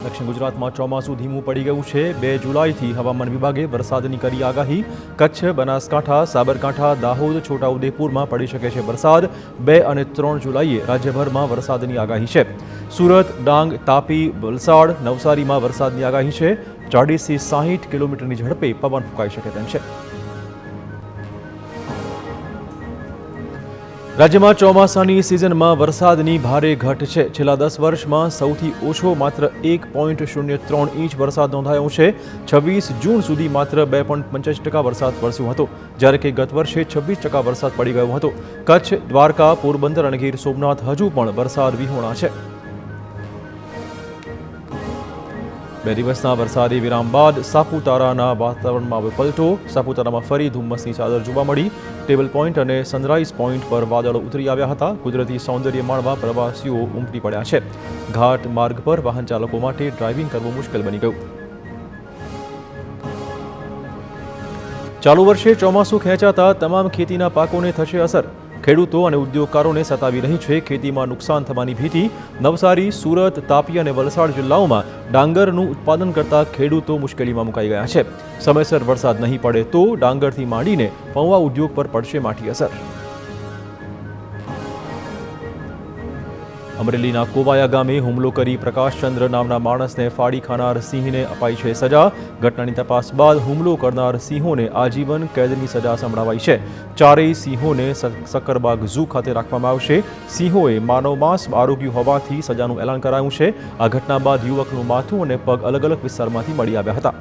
દક્ષિણ ગુજરાતમાં ચોમાસું ધીમું પડી ગયું છે। 2 જુલાઈથી હવામાન વિભાગે વરસાદની કરી આગાહી। કચ્છ, બનાસકાંઠા, સાબરકાંઠા, દાહોદ, છોટાઉદેપુરમાં પડી શકે છે વરસાદ। 2 અને 3 જુલાઈએ રાજ્યભરમાં વરસાદની આગાહી છે। સુરત, ડાંગ, તાપી, વલસાડ, નવસારીમાં વરસાદની આગાહી છે। 40થી 60 કિલોમીટરની ઝડપે પવન ફૂંકાઈ શકે તેમ છે। રાજ્યમાં ચોમાસાની સિઝનમાં વરસાદની ભારે ઘટ છે। છેલ્લા 10 વર્ષમાં સૌથી ઓછો માત્ર 1.03 ઇંચ વરસાદ નોંધાયો છે। 26 જૂન સુધી માત્ર 2.85% વરસાદ વરસ્યો હતો, જ્યારે કે ગત વર્ષે 26% વરસાદ પડી ગયો હતો। કચ્છ, દ્વારકા, પોરબંદર અને ગીર સોમનાથ હજુ પણ વરસાદ વિહોણા છે। 2 દિવસના વરસાદી વિરામ બાદ સાપુતારાના વાતાવરણમાં આવ્યો પલટો। સાપુતારામાં ફરી ધુમ્મસની ચાદર જોવા મળી। ટેબલ પોઈન્ટ અને સનરાઈઝ પોઈન્ટ પર વાદળો ઉતરી આવ્યા હતા। કુદરતી સૌંદર્ય માણવા પ્રવાસીઓ ઉમટી પડ્યા છે। ઘાટ માર્ગ પર વાહન ચાલકો માટે ડ્રાઇવિંગ કરવું મુશ્કેલ બની ગયું। ચાલુ વર્ષે ચોમાસું ખેંચાતા તમામ ખેતીના પાકોને થશે અસર। ખેડૂતો અને ઉદ્યોગકારોને સતાવી રહી છે ખેતીમાં નુકસાન થવાની ભીતિ। નવસારી, સુરત, તાપી અને વલસાડ જિલ્લાઓમાં ડાંગરનું ઉત્પાદન કરતા ખેડૂતો મુશ્કેલીમાં મુકાઈ ગયા છે। સમયસર વરસાદ નહીં પડે તો ડાંગરથી માંડીને પૌવા ઉદ્યોગ પર પડશે માઠી અસર। અમરેલીના કોવાયા ગામે હુમલો કરી પ્રકાશચંદ્ર નામના માણસને ફાડી ખાનાર સિંહને અપાઈ છે સજા। ઘટનાની તપાસ બાદ હુમલો કરનાર સિંહોને આજીવન કેદની સજા સંભળાવાઈ છે। 4 સિંહોને સક્કરબાગ ઝૂ ખાતે રાખવામાં આવશે। સિંહોએ માનવ માંસ આરોગ્ય હોવાથી સજાનું એલાન કરાયું છે। આ ઘટના બાદ યુવકનું માથું અને પગ અલગ અલગ વિસ્તારમાંથી મળી આવ્યા હતા।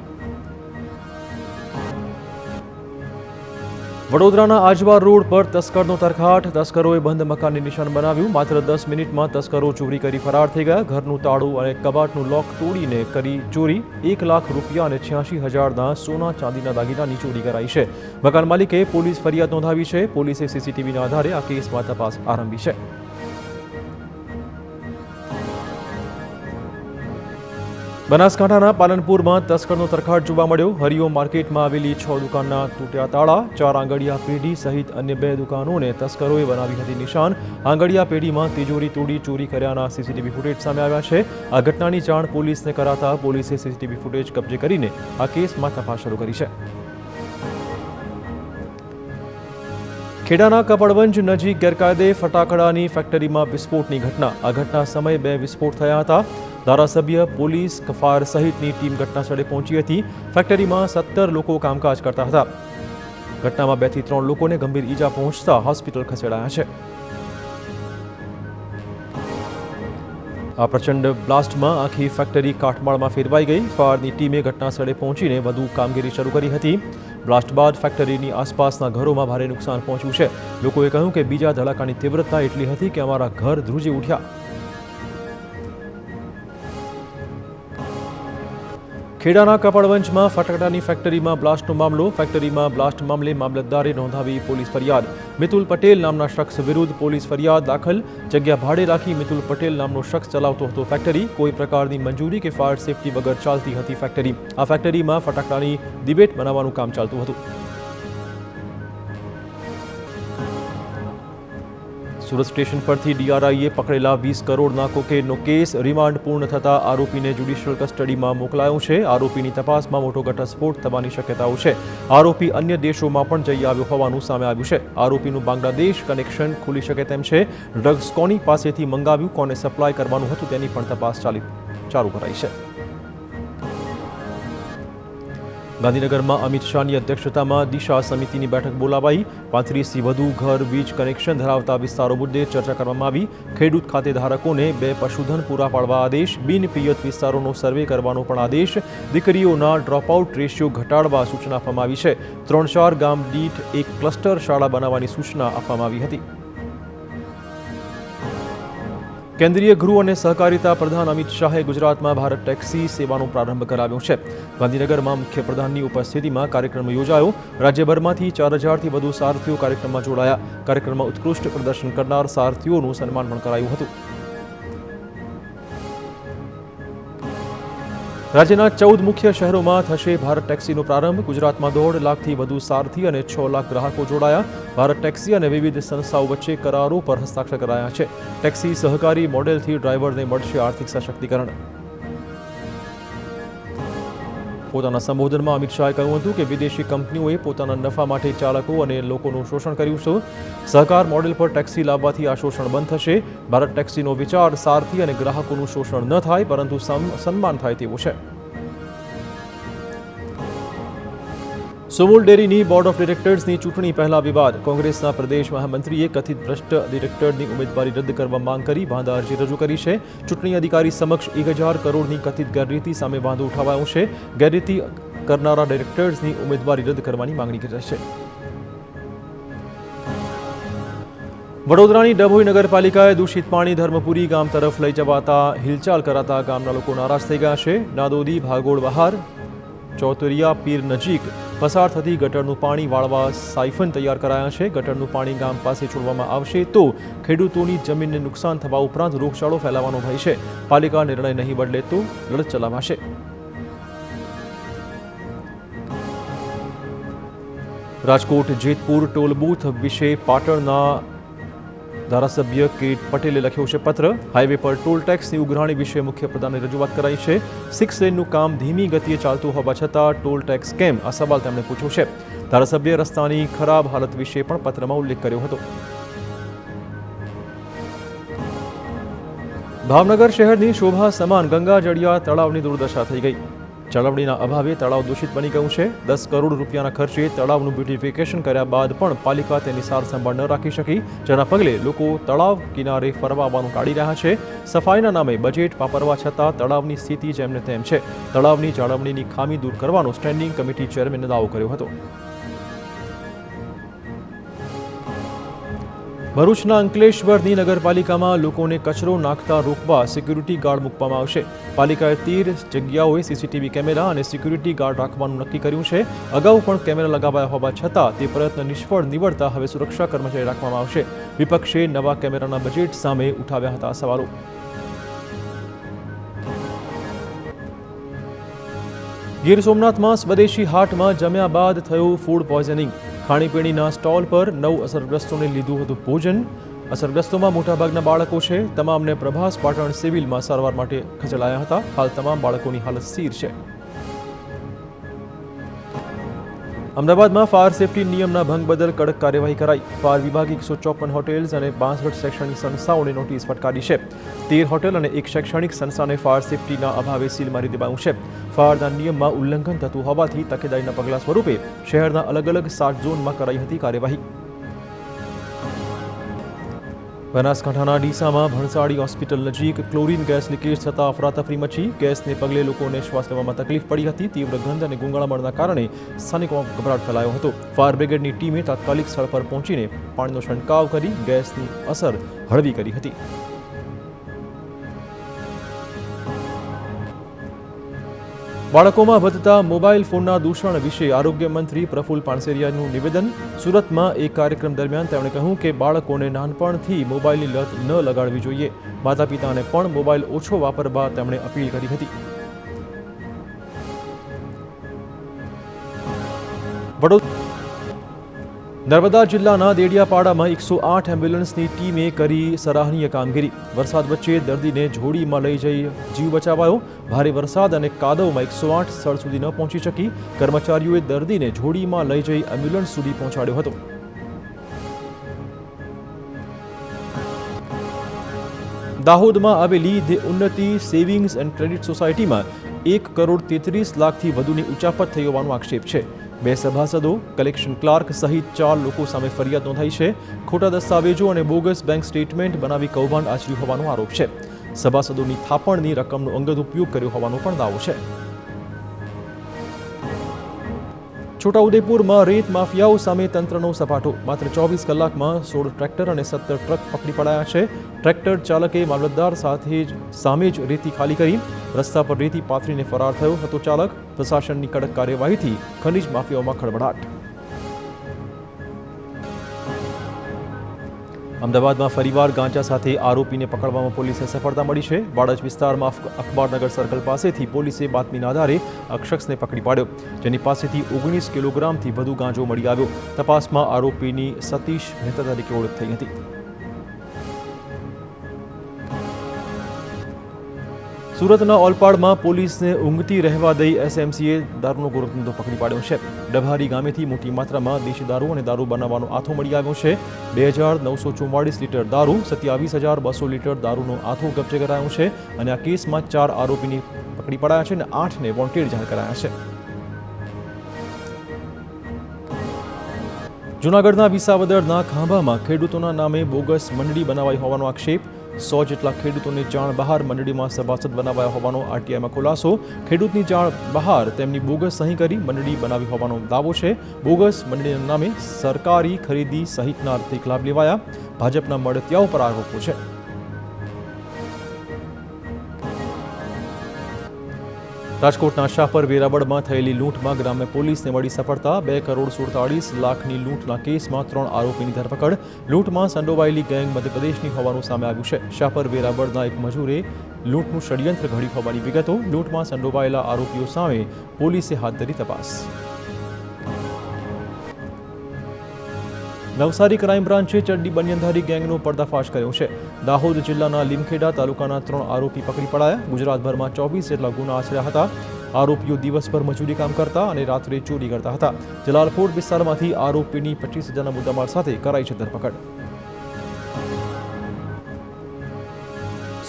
વડોદરાના આજવા રોડ પર તસ્કરનો તરખાટ। તસ્કરોએ બંધ મકાનને નિશાન બનાવ્યું। માત્ર 10 મિનિટમાં તસ્કરો ચોરી કરી ફરાર થઈ ગયા। ઘરનું તાળું અને કબાટનું લોક તોડીને કરી ચોરી। 1 લાખ રૂપિયા અને 86,000ના સોના ચાંદીના દાગીનાની ચોરી કરાઈ છે। મકાન માલિકે પોલીસ ફરિયાદ નોંધાવી છે। પોલીસે સીસીટીવીના આધારે આ કેસમાં તપાસ આરંભી છે। બનાસકાંઠાના પાલનપુરમાં તસ્કરનો તરખાટ જોવા મળ્યો। હરિઓમ માર્કેટમાં આવેલી 6 દુકાનના તૂટ્યા તાળા। 4 આંગડિયા પેઢી સહિત અન્ય 2 દુકાનોને તસ્કરોએ બનાવી હતી નિશાન। આંગડિયા પેઢીમાં તિજોરી તોડી ચોરી કર્યાના સીસીટીવી ફૂટેજ સામે આવ્યા છે। આ ઘટનાની જાણ પોલીસને કરાતા પોલીસે સીસીટીવી ફૂટેજ કબજે કરીને આ કેસમાં તપાસ શરૂ કરી છે। ખેડાના કપડવંજ નજીક ગેરકાયદે ફટાકડાની ફેક્ટરીમાં વિસ્ફોટની ઘટના। આ ઘટના સમયે 2 વિસ્ફોટ થયા હતા। ધારાસભ્ય, પોલીસ, ફાયર સહિતની ટીમ ઘટનાસ્થળે પહોંચી હતી। ફેક્ટરીમાં 17 લોકો કામકાજ કરતા હતા। ઘટનામાં 2 થી 3 લોકોને ગંભીર ઈજા પહોંચતા હોસ્પિટલ ખસેડાયા છે। આ પ્રચંડ બ્લાસ્ટમાં આખી ફેક્ટરી કાટમાળમાં ફેરવાઈ ગઈ। ફાયરની ટીમે ઘટનાસ્થળે પહોંચીને વધુ કામગીરી શરૂ કરી હતી। બ્લાસ્ટ બાદ ફેક્ટરીની આસપાસના ઘરોમાં ભારે નુકસાન પહોંચ્યું છે। લોકોએ કહ્યું કે બીજા ધડાકાની તીવ્રતા એટલી હતી કે અમારા ઘર ધ્રુજી ઉઠ્યા। ખેડાના કપડવંજમાં ફટાકડાની ફેક્ટરીમાં બ્લાસ્ટનો મામલો। ફેક્ટરીમાં બ્લાસ્ટ મામલે મામલતદારે નોંધાવી પોલીસ ફરિયાદ। મિતુલ પટેલ નામના શખ્સ વિરુદ્ધ પોલીસ ફરિયાદ દાખલ। જગ્યા ભાડે રાખી મિતુલ પટેલ નામનો શખ્સ ચલાવતો હતો ફેક્ટરી। કોઈ પ્રકારની મંજૂરી કે ફાયર સેફટી વગર ચાલતી હતી ફેક્ટરી। આ ફેક્ટરીમાં ફટાકડાની ડિબેટ બનાવવાનું કામ ચાલતું હતું। સુરત સ્ટેશન પરથી ડીઆરઆઈએ પકડેલા 20 કરોડના કોકેનનો કેસ। રિમાન્ડ પૂર્ણ થતાં આરોપીને જ્યુડિશિયલ કસ્ટડીમાં મોકલાયો છે। આરોપીની તપાસમાં મોટો ઘટસ્ફોટ થવાની શક્યતાઓ છે। આરોપી અન્ય દેશોમાં પણ જઈ આવ્યો હોવાનું સામે આવ્યું છે। આરોપીનું બાંગ્લાદેશ કનેક્શન ખુલી શકે તેમ છે। ડ્રગ્સ કોની પાસેથી મંગાવ્યું, કોને સપ્લાય કરવાનું હતું તેની પણ તપાસ ચાલુ કરાઈ છે। ગાંધીનગરમાં અમિત શાહની અધ્યક્ષતામાં દિશા સમિતિની બેઠક બોલાવાઈ। 35થી વધુ ઘર વીજ કનેક્શન ધરાવતા વિસ્તારો મુદ્દે ચર્ચા કરવામાં આવી। ખેડૂત ખાતેધારકોને 2 પશુધન પૂરા પાડવા આદેશ। બિનપિયત વિસ્તારોનો સર્વે કરવાનો પણ આદેશ। દીકરીઓના ડ્રોપઆઉટ રેશિયો ઘટાડવા સૂચના આપવામાં આવી છે। 3-4 ગામ દીઠ 1 ક્લસ્ટર શાળા બનાવવાની સૂચના આપવામાં આવી હતી। કેન્દ્રીય ગૃહ અને સહકારિતા પ્રધાન અમિત શાહે ગુજરાતમાં ભારત ટેક્સી સેવાનો પ્રારંભ કરાવ્યો છે। ગાંધીનગરમાં મુખ્યપ્રધાનની ઉપસ્થિતિમાં કાર્યક્રમ યોજાયો। રાજ્યભરમાંથી 4000થી વધુ સારથીઓ કાર્યક્રમમાં જોડાયા। કાર્યક્રમમાં ઉત્કૃષ્ટ પ્રદર્શન કરનાર સારથીઓનું સન્માન પણ કરાયું હતું। રાજ્યના 14 મુખ્ય શહેરોમાં થશે ભારત ટેક્સીનો પ્રારંભ। ગુજરાતમાં 1.5 લાખથી વધુ સારથી અને 6 લાખ ગ્રાહકો જોડાયા। ભારત ટેક્સી અને વિવિધ સંસ્થાઓ વચ્ચે કરારો પર હસ્તાક્ષર કરાયા છે। ટેક્સી સહકારી મોડેલથી ડ્રાઈવરને મળશે આર્થિક સશક્તિકરણ। પોતાના સંબોધનમાં અમિત શાહે કહ્યું હતું કે વિદેશી કંપનીઓએ પોતાના નફા માટે ચાલકો અને લોકોનું શોષણ કર્યું છે. સહકાર મોડેલ પર ટેક્સી લાવવાથી આ શોષણ બંધ થશે. ભારત ટેક્સીનો વિચાર સારથી અને ગ્રાહકોનું શોષણ ન થાય પરંતુ સન્માન થાય તેવો છે. સુમુલ ડેરીની બોર્ડ ઓફ ડિરેક્ટર્સની ચૂંટણી પહેલા વિવાદ. કોંગ્રેસના પ્રદેશ મહામંત્રીએ કથિત ભ્રષ્ટ ડિરેક્ટરની ઉમેદવારી રદ કરવા માંગ કરી વાંધા અરજી રજૂ કરી છે. ચૂંટણી અધિકારી સમક્ષ 1000 કરોડની કથિત ગેરરીતિ સામે વાંધો ઉઠાવાયો છે. ગેરરીતિ કરનારા ડિરેક્ટર્સની ઉમેદવારી રદ કરવાની માંગણી કરી છે. વડોદરાની ડભોઈ નગરપાલિકાએ દૂષિત પાણી ધર્મપુરી ગામ તરફ લઈ જવાતા હિલચાલ કરાતા ગામના લોકો નારાજ થઈ ગયા છે. નાદોદી ભાગોળ બહાર ચૌતરિયા પીર નજીક પસાર થતી ગટરનું પાણી વાળવા સાયફન તૈયાર કરાયા છે. ગટરનું પાણી ગામ પાસે છોડવામાં આવશે તો ખેડૂતોની જમીનને નુકસાન થવા ઉપરાંત રોગચાળો ફેલાવાનો ભય છે. પાલિકા નિર્ણય નહીં બદલે તો લડત ચલાવાશે. રાજકોટ જેતપુર ટોલ બૂથ વિશે પાટણના ધારાસભ્ય કિરીટ પટેલે લખ્યો છે પત્ર. હાઈવે પર ટોલ ટેક્સની ઉઘરાણી વિશે મુખ્યપ્રધાને રજૂઆત કરાઈ છે. 6 લેનનું કામ ધીમી ગતિએ ચાલતું હોવા છતાં ટોલ ટેક્સ કેમ? આ સવાલ તેમણે પૂછ્યો છે. ધારાસભ્યે રસ્તાની ખરાબ હાલત વિશે પણ પત્રમાં ઉલ્લેખ કર્યો હતો. ભાવનગર શહેરની શોભા સમાન ગંગાજળિયા તળાવની દુર્દશા થઈ ગઈ. જાળવણીના અભાવે તળાવ દૂષિત બની ગયું છે. 10 કરોડ રૂપિયાના ખર્ચે તળાવનું બ્યુટિફિકેશન કર્યા બાદ પણ પાલિકા તેની સાર સંભાળ ન રાખી શકી, જેના પગલે લોકો તળાવ કિનારે ફરવા આવવાનું ટાળી રહ્યા છે. સફાઈના નામે બજેટ વાપરવા છતાં તળાવની સ્થિતિ જેમને તેમ છે. તળાવની જાળવણીની ખામી દૂર કરવાનો સ્ટેન્ડિંગ કમિટી ચેરમેને દાવો કર્યો હતો. ભરૂચના અંકલેશ્વરની નગરપાલિકામાં લોકોને કચરો નાખતા રોકવા સિક્યુરિટી ગાર્ડ મૂકવામાં આવશે. પાલિકાએ 13 જગ્યાઓએ સીસીટીવી કેમેરા અને સિક્યુરિટી ગાર્ડ રાખવાનું નક્કી કર્યું છે. અગાઉ પણ કેમેરા લગાવાયા હોવા છતાં તે પ્રયત્ન નિષ્ફળ નીવડતા હવે સુરક્ષા કર્મચારી રાખવામાં આવશે. વિપક્ષે નવા કેમેરાના બજેટ સામે ઉઠાવ્યા હતા સવાલો. ગીર સોમનાથમાં સ્વદેશી હાટમાં જમ્યા બાદ થયું ફૂડ પોઈઝનિંગ. ખાણીપીણીના સ્ટોલ પર 9 અસરગ્રસ્તોને લીધું હતું ભોજન. અસરગ્રસ્તોમાં મોટાભાગના બાળકો છે. તમામને પ્રભાસ પાટણ સિવિલમાં સારવાર માટે ખસેડાયા હતા. હાલ તમામ બાળકોની હાલત સ્થિર છે. અમદાવાદમાં ફાયર સેફટી નિયમના ભંગ બદલ કડક કાર્યવાહી કરાઈ. ફાયર વિભાગે 154 હોટેલ્સ અને 62 શૈક્ષણિક સંસ્થાઓને નોટિસ ફટકારી છે. 13 હોટેલ અને એક શૈક્ષણિક સંસ્થાને ફાયર સેફટીના અભાવે સીલ મારી દેવાયું છે. ફાયરના નિયમમાં ઉલ્લંઘન થતું હોવાથી તકેદારીના પગલા સ્વરૂપે શહેરના અલગ અલગ 7 ઝોનમાં કરાઈ હતી કાર્યવાહી. બનાસકાંઠાના ડીસામાં ભણસાળી હોસ્પિટલ નજીક ક્લોરીન ગેસ લીકેજ થતાં અફરાતફરી મચી. ગેસને પગલે લોકોને શ્વાસ લેવામાં તકલીફ પડી હતી. તીવ્ર ગંધ અને ગુંગાળામણના કારણે સ્થાનિકોમાં ગભરાટ ફેલાયો હતો. ફાયર બ્રિગેડની ટીમે તાત્કાલિક સ્થળ પર પહોંચીને પાણીનો છંટકાવ કરી ગેસની અસર હળવી કરી હતી. બાળકોમાં વધતા મોબાઈલ ફોનના દૂષણ વિશે આરોગ્ય મંત્રી પ્રફુલ પાનસેરિયાનું નિવેદન. સુરતમાં એક કાર્યક્રમ દરમિયાન તેમણે કહ્યું કે બાળકોને નાનપણથી મોબાઈલની લત ન લગાડવી જોઈએ. માતા પિતાને પણ મોબાઈલ ઓછો વાપરવા તેમણે અપીલ કરી હતી. નર્મદા જિલ્લાના દેડિયાપાડામાં 108 એમ્બ્યુલન્સની ટીમે કરી સરાહનીય કામગીરી. વરસાદ વચ્ચે દર્દીને જોડીમાં લઈ જઈ જીવ બચાવાયો. ભારે વરસાદ અને કાદવમાં 108 સ્થળ સુધી ન પહોંચી શકી. કર્મચારીઓએ દર્દીને જોડીમાં લઈ જઈ એમ્બ્યુલન્સ સુધી પહોંચાડ્યો હતો. દાહોદમાં આવેલી ધી ઉન્નતિ સેવિંગ્સ એન્ડ ક્રેડિટ સોસાયટીમાં 1,33 લાખથી વધુની ઉચાપત થઈ હોવાનો આક્ષેપ છે. 2 સભાસદો, કલેક્શન ક્લાર્ક સહિત 4 લોકો સામે ફરિયાદ નોંધાઈ છે. ખોટા દસ્તાવેજો અને બોગસ બેંક સ્ટેટમેન્ટ બનાવી કૌભાંડ આચર્યું હોવાનો આરોપ છે. સભાસદોની થાપણની રકમનો અંગત ઉપયોગ કર્યો હોવાનો પણ દાવો છે. છોટાઉદેપુરમાં રેત માફિયાઓ સામે તંત્રનો સપાટો. માત્ર 24 કલાકમાં 16 ટ્રેક્ટર અને 17 ટ્રક પકડી પડાયા છે. ટ્રેક્ટર ચાલકે મામલતદાર સામે જ રેતી ખાલી કરી રસ્તા પર રેતી પાથરીને ફરાર થયો હતો ચાલક. પ્રશાસનની કડક કાર્યવાહીથી ખનીજ માફિયાઓમાં ખળભળાટ. અમદાવાદમાં ફરીવાર ગાંજા સાથે આરોપીને પકડવામાં પોલીસે સફળતા મળી છે. વાડજ વિસ્તારમાં અખબારનગર સર્કલ પાસેથી પોલીસે બાતમીના આધારે આ શખ્સને પકડી પાડ્યો, જેની પાસેથી 19 કિલોગ્રામથી વધુ ગાંજો મળી આવ્યો. તપાસમાં આરોપીની સતીશ મહેતા તરીકે ઓળખ થઈ હતી. સુરતના ઓલપાડમાં પોલીસને ઊંઘતી રહેવા દઈ એસએમસીએ દારૂનો ગોરખધંધો પકડી પાડ્યો છે. ડભારી ગામેથી મોટી માત્રામાં દેશી દારૂ અને દારૂ બનાવવાનો આથો મળી આવ્યો છે. 2944 લીટર દારૂ, 27,200 લીટર દારૂનો આથો કબજે કરાયો છે અને આ કેસમાં 4 આરોપીની પકડી પડાયા છે અને 8ને વોન્ટેડ જાહેર કરાયા છે. જૂનાગઢના વિસાવદરના ખાંભામાં ખેડૂતોના નામે બોગસ મંડળી બનાવાઈ હોવાનો આક્ષેપ. 100 જેટલા ખેડૂતોને જાણ બહાર મંડળીમાં સભાસદ બનાવાયા હોવાનો આરટીઆઈમાં ખુલાસો. ખેડૂતની જાણ બહાર તેમની બોગસ સહી કરી મંડળી બનાવી હોવાનો દાવો છે. બોગસ મંડળીના નામે સરકારી ખરીદી સહિતના આર્થિક લાભ લેવાયા. ભાજપના મળતિયાઓ પર આરોપો છે. રાજકોટના શાહપર વેરાવળમાં થયેલી લૂંટમાં ગ્રામ્ય પોલીસને મળી સફળતા. 2,47 લાખની લૂંટના કેસમાં 3 આરોપીની ધરપકડ. લૂંટમાં સંડોવાયેલી ગેંગ મધ્યપ્રદેશની હોવાનું સામે આવ્યું છે. શાહપર વેરાવળના એક મજૂરે લૂંટનું ષડયંત્ર ઘડી હોવાની વિગતો. લૂંટમાં સંડોવાયેલા આરોપીઓ સામે પોલીસે હાથ ધરી તપાસ. નવસારી ક્રાઇમ બ્રાન્ચે ચડ્ડી બનિયાનધારી ગેંગનો પર્દાફાશ કર્યો છે. દાહોદ જિલ્લાના લીમખેડા તાલુકાના 3 આરોપી પકડી પડાયા. ગુજરાતભરમાં 24 જેટલા ગુના આચર્યા હતા. આરોપીઓ દિવસભર મજૂરી કામ કરતા અને રાત્રે ચોરી કરતા હતા. જલાલપોર વિસ્તારમાંથી આરોપીની 25,000ના મુદ્દામાલ સાથે કરાઈ છે ધરપકડ.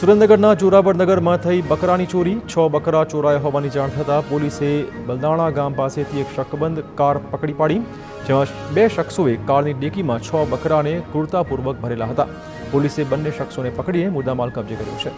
સુરેન્દ્રનગરના જોરાવરનગરમાં થઈ બકરાની ચોરી. 6 બકરા ચોરાયા હોવાની જાણ થતાં પોલીસે બલદાણા ગામ પાસેથી એક શકબંધ કાર પકડી પાડી, જેમાં 2 શખ્સોએ કારની ડેકીમાં 6 બકરાને ક્રૂરતાપૂર્વક ભરેલા હતા. પોલીસે બંને શખ્સોને પકડીને મુદ્દામાલ કબજે કર્યો છે.